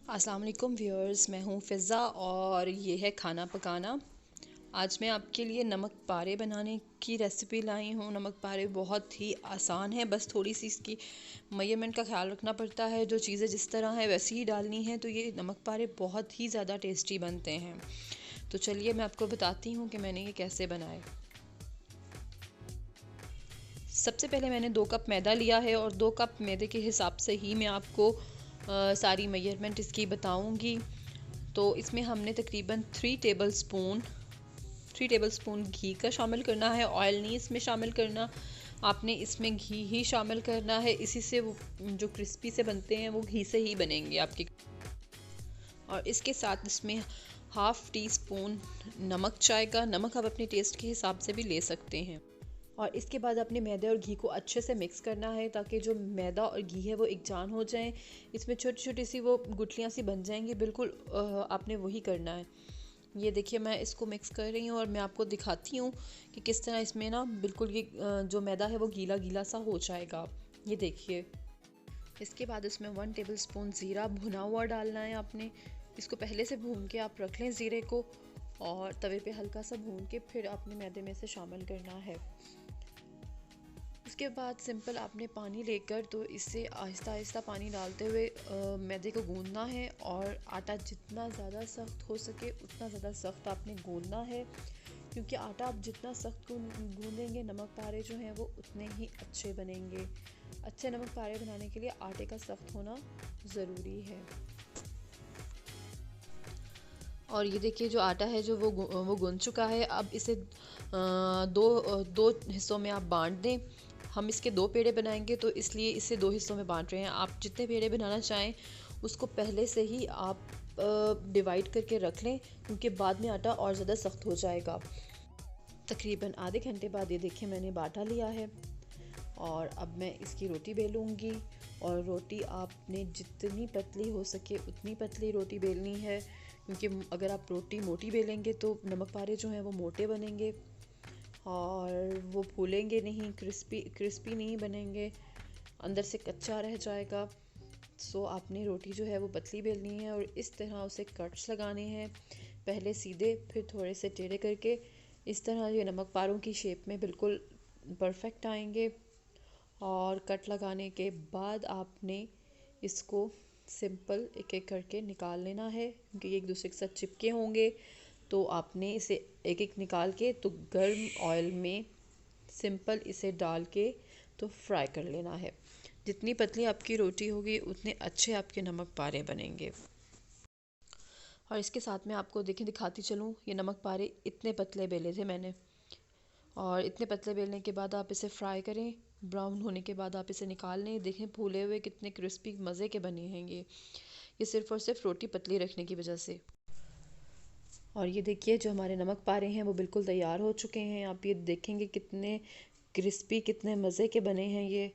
अस्सलाम वालेकुम व्यूअर्स, मैं हूँ फ़िज़ा और ये है खाना पकाना। आज मैं आपके लिए नमक पारे बनाने की रेसिपी लाई हूँ। नमक पारे बहुत ही आसान है, बस थोड़ी सी इसकी मेजरमेंट का ख्याल रखना पड़ता है। जो चीज़ें जिस तरह है वैसे ही डालनी है, तो ये नमक पारे बहुत ही ज़्यादा टेस्टी बनते हैं। तो चलिए मैं आपको बताती हूँ कि मैंने ये कैसे बनाए। सबसे पहले मैंने 2 कप मैदा लिया है और 2 कप मैदे के हिसाब से ही मैं आपको सारी मेजरमेंट इसकी बताऊंगी। तो इसमें हमने तकरीबन 3 टेबल स्पून घी का शामिल करना है। ऑयल नहीं इसमें शामिल करना, आपने इसमें घी ही शामिल करना है। इसी से वो जो क्रिस्पी से बनते हैं वो घी से ही बनेंगे आपके। और इसके साथ इसमें हाफ़ टी स्पून नमक चाय का, नमक आप अपने टेस्ट के हिसाब से भी ले सकते हैं। और इसके बाद अपने मैदे और घी को अच्छे से मिक्स करना है ताकि जो मैदा और घी है वो एक जान हो जाए। इसमें छोटी छोटी सी वो गुठलियाँ सी बन जाएंगी, बिल्कुल आपने वही करना है। ये देखिए मैं इसको मिक्स कर रही हूँ और मैं आपको दिखाती हूँ कि किस तरह इसमें ना बिल्कुल ये जो मैदा है वो गीला गीला सा हो जाएगा। ये देखिए। इसके बाद इसमें 1 टेबल स्पून ज़ीरा भुना हुआ डालना है आपने। इसको पहले से भून के आप रख लें ज़ीरे को, और तवे पे हल्का सा भून के फिर आपने मैदे में से शामिल करना है। उसके बाद सिंपल आपने पानी लेकर तो इससे आहिस्ता आहिस्ता पानी डालते हुए मैदे को गूंदना है। और आटा जितना ज़्यादा सख्त हो सके उतना ज़्यादा सख्त आपने गूंदना है, क्योंकि आटा आप जितना सख्त गूंदेंगे नमक पारे जो हैं वो उतने ही अच्छे बनेंगे। अच्छे नमक पारे बनाने के लिए आटे का सख्त होना ज़रूरी है। और ये देखिए जो आटा है जो वो गूंद चुका है। अब इसे दो हिस्सों में आप बांट दें। हम इसके 2 पेड़े बनाएंगे तो इसलिए इसे 2 हिस्सों में बांट रहे हैं। आप जितने पेड़े बनाना चाहें उसको पहले से ही आप डिवाइड करके रख लें, क्योंकि बाद में आटा और ज़्यादा सख्त हो जाएगा। तकरीबन आधे घंटे बाद ये देखिए मैंने बाटा लिया है और अब मैं इसकी रोटी बेलूँगी। और रोटी आपने जितनी पतली हो सके उतनी पतली रोटी बेलनी है, क्योंकि अगर आप रोटी मोटी बेलेंगे तो नमक पारे जो हैं वो मोटे बनेंगे और वो फूलेंगे नहीं, क्रिस्पी क्रिस्पी नहीं बनेंगे, अंदर से कच्चा रह जाएगा। सो आपने रोटी जो है वो पतली बेलनी है और इस तरह उसे कट्स लगाने हैं, पहले सीधे फिर थोड़े से टेढ़े करके। इस तरह ये नमक पारों की शेप में बिल्कुल परफेक्ट आएंगे। और कट लगाने के बाद आपने इसको सिंपल एक एक करके निकाल लेना है, क्योंकि ये एक दूसरे के साथ चिपके होंगे। तो आपने इसे एक एक निकाल के तो गर्म ऑयल में सिंपल इसे डाल के तो फ्राई कर लेना है। जितनी पतली आपकी रोटी होगी उतने अच्छे आपके नमक पारे बनेंगे। और इसके साथ में आपको देखें दिखाती चलूँ, ये नमक पारे इतने पतले बेले थे मैंने। और इतने पतले बेलने के बाद आप इसे फ्राई करें, ब्राउन होने के बाद आप इसे निकाल लें। देखें फूले हुए कितने क्रिस्पी मज़े के बने हैं ये सिर्फ़ और सिर्फ रोटी पतली रखने की वजह से। और ये देखिए जो हमारे नमक पारे हैं वो बिल्कुल तैयार हो चुके हैं। आप ये देखेंगे कितने क्रिस्पी कितने मज़े के बने हैं ये।